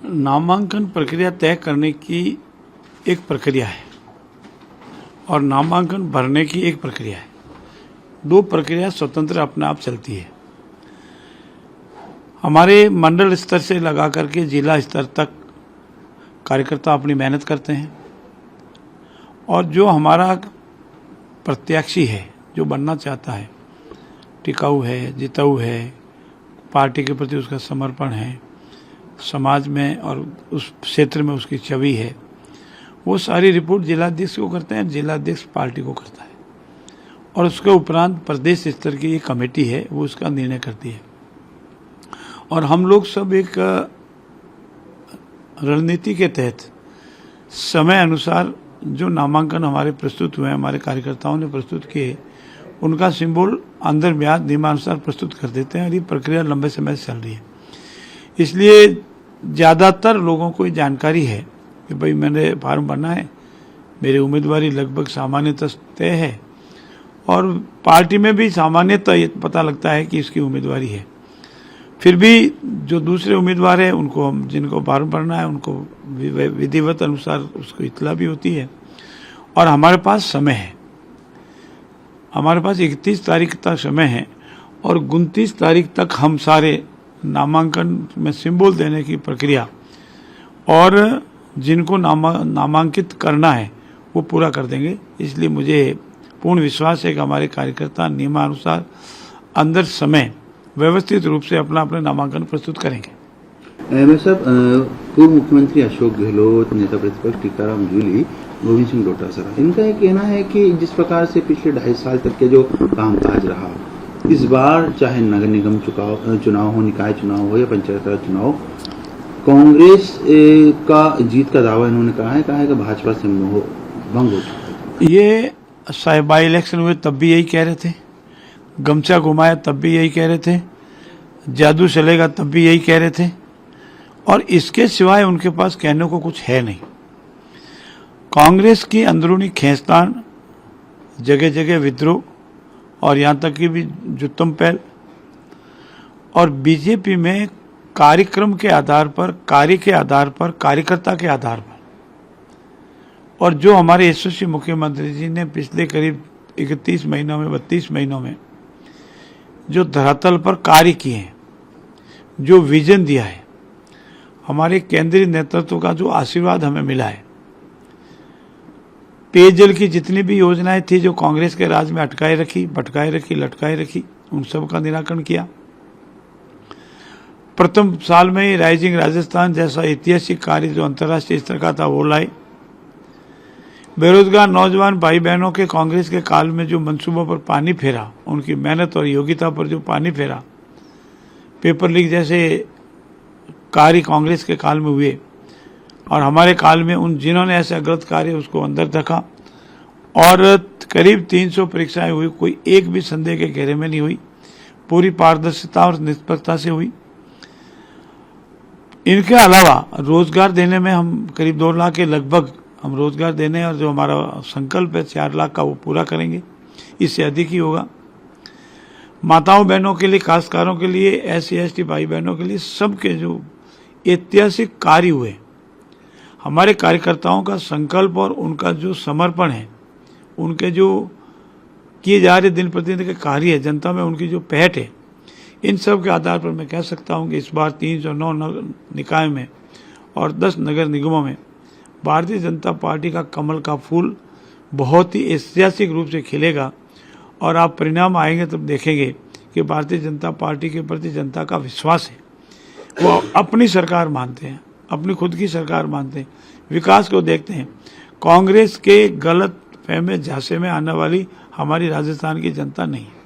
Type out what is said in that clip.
नामांकन प्रक्रिया तय करने की एक प्रक्रिया है और नामांकन भरने की एक प्रक्रिया है। दो प्रक्रिया स्वतंत्र अपने आप चलती है। हमारे मंडल स्तर से लगा करके जिला स्तर तक कार्यकर्ता अपनी मेहनत करते हैं और जो हमारा प्रत्याशी है, जो बनना चाहता है, टिकाऊ है, जिताऊ है, पार्टी के प्रति उसका समर्पण है, समाज में और उस क्षेत्र में उसकी छवि है, वो सारी रिपोर्ट जिलाध्यक्ष को करते हैं, जिलाध्यक्ष पार्टी को करता है और उसके उपरांत प्रदेश स्तर की एक कमेटी है, वो उसका निर्णय करती है। और हम लोग सब एक रणनीति के तहत समय अनुसार जो नामांकन हमारे प्रस्तुत हुए, हमारे कार्यकर्ताओं ने प्रस्तुत किए, उनका सिंबल अंदर ब्याज नियमानुसार प्रस्तुत कर देते हैं और ये प्रक्रिया लंबे समय से चल रही है। इसलिए ज़्यादातर लोगों को ये जानकारी है कि भाई मैंने फार्म भरना है, मेरी उम्मीदवारी लगभग सामान्यतः तय है और पार्टी में भी सामान्यतः पता लगता है कि इसकी उम्मीदवारी है। फिर भी जो दूसरे उम्मीदवार हैं उनको, जिनको फार्म भरना है, उनको विधिवत अनुसार उसको इत्तला भी होती है और हमारे पास समय है। हमारे पास 31 तारीख तक समय है और 29 तारीख तक हम सारे नामांकन में सिंबल देने की प्रक्रिया और जिनको नामांकित करना है वो पूरा कर देंगे। इसलिए मुझे पूर्ण विश्वास है कि हमारे कार्यकर्ता नियमानुसार अंदर समय व्यवस्थित रूप से अपना नामांकन प्रस्तुत करेंगे। मैं साहब, पूर्व मुख्यमंत्री अशोक गहलोत, नेता प्रतिपक्ष टीकाराम जूली, गोविंद सिंह डोटासरा, इनका ये कहना है कि जिस प्रकार से पिछले 2.5 साल तक के जो कामकाज रहा, इस बार चाहे नगर निगम चुनाव हो, निकाय चुनाव हो या पंचायत राज चुनाव, कांग्रेस का जीत का दावा इन्होंने कहा है कि भाजपा से भंग हो चुका है। ये बाई इलेक्शन हुए तब भी यही कह रहे थे, गमछा घुमाया तब भी यही कह रहे थे, जादू चलेगा तब भी यही कह रहे थे और इसके सिवाय उनके पास कहने को कुछ है नहीं। कांग्रेस की अंदरूनी खींचतान, जगह जगह विद्रोह और यहाँ तक कि भी जुत्तम पहल और बीजेपी में कार्यक्रम के आधार पर, कार्य के आधार पर, कार्यकर्ता के आधार पर, और जो हमारे यशस्वी मुख्यमंत्री जी ने पिछले करीब 31 महीनों में, 32 महीनों में जो धरातल पर कार्य किए हैं, जो विजन दिया है, हमारे केंद्रीय नेतृत्व का जो आशीर्वाद हमें मिला है, पेयजल की जितनी भी योजनाएं थी जो कांग्रेस के राज में अटकाए रखी, भटकाए रखी, लटकाए रखी, उन सब का निराकरण किया। प्रथम साल में ही राइजिंग राजस्थान जैसा ऐतिहासिक कार्य जो अंतर्राष्ट्रीय स्तर का था वो लाए। बेरोजगार नौजवान भाई बहनों के कांग्रेस के काल में जो मंसूबों पर पानी फेरा, उनकी मेहनत और योग्यता पर जो पानी फेरा, पेपर लीक जैसे कार्य कांग्रेस के काल में हुए और हमारे काल में उन जिन्होंने ऐसे गलत कार्य उसको अंदर रखा और करीब 300 परीक्षाएं हुई, कोई एक भी संदेह के घेरे में नहीं हुई, पूरी पारदर्शिता और निष्पक्षता से हुई। इनके अलावा रोजगार देने में हम करीब 2 लाख के लगभग हम रोजगार देने और जो हमारा संकल्प है 4 लाख का वो पूरा करेंगे, इससे अधिक ही होगा। माताओं बहनों के लिए, काश्तकारों के लिए, SC/ST भाई बहनों के लिए, सबके जो ऐतिहासिक कार्य हुए, हमारे कार्यकर्ताओं का संकल्प और उनका जो समर्पण है, उनके जो किए जा रहे दिन प्रतिदिन के कार्य है, जनता में उनकी जो पहट है, इन सब के आधार पर मैं कह सकता हूं कि इस बार 309 निकाय में और 10 नगर निगमों में भारतीय जनता पार्टी का कमल का फूल बहुत ही ऐतिहासिक रूप से खिलेगा और आप परिणाम आएंगे तब देखेंगे कि भारतीय जनता पार्टी के प्रति जनता का विश्वास है। वो अपनी सरकार मानते हैं, अपनी खुद की सरकार मानते हैं, विकास को देखते हैं। कांग्रेस के गलत फहमे झांसे में आने वाली हमारी राजस्थान की जनता नहीं है।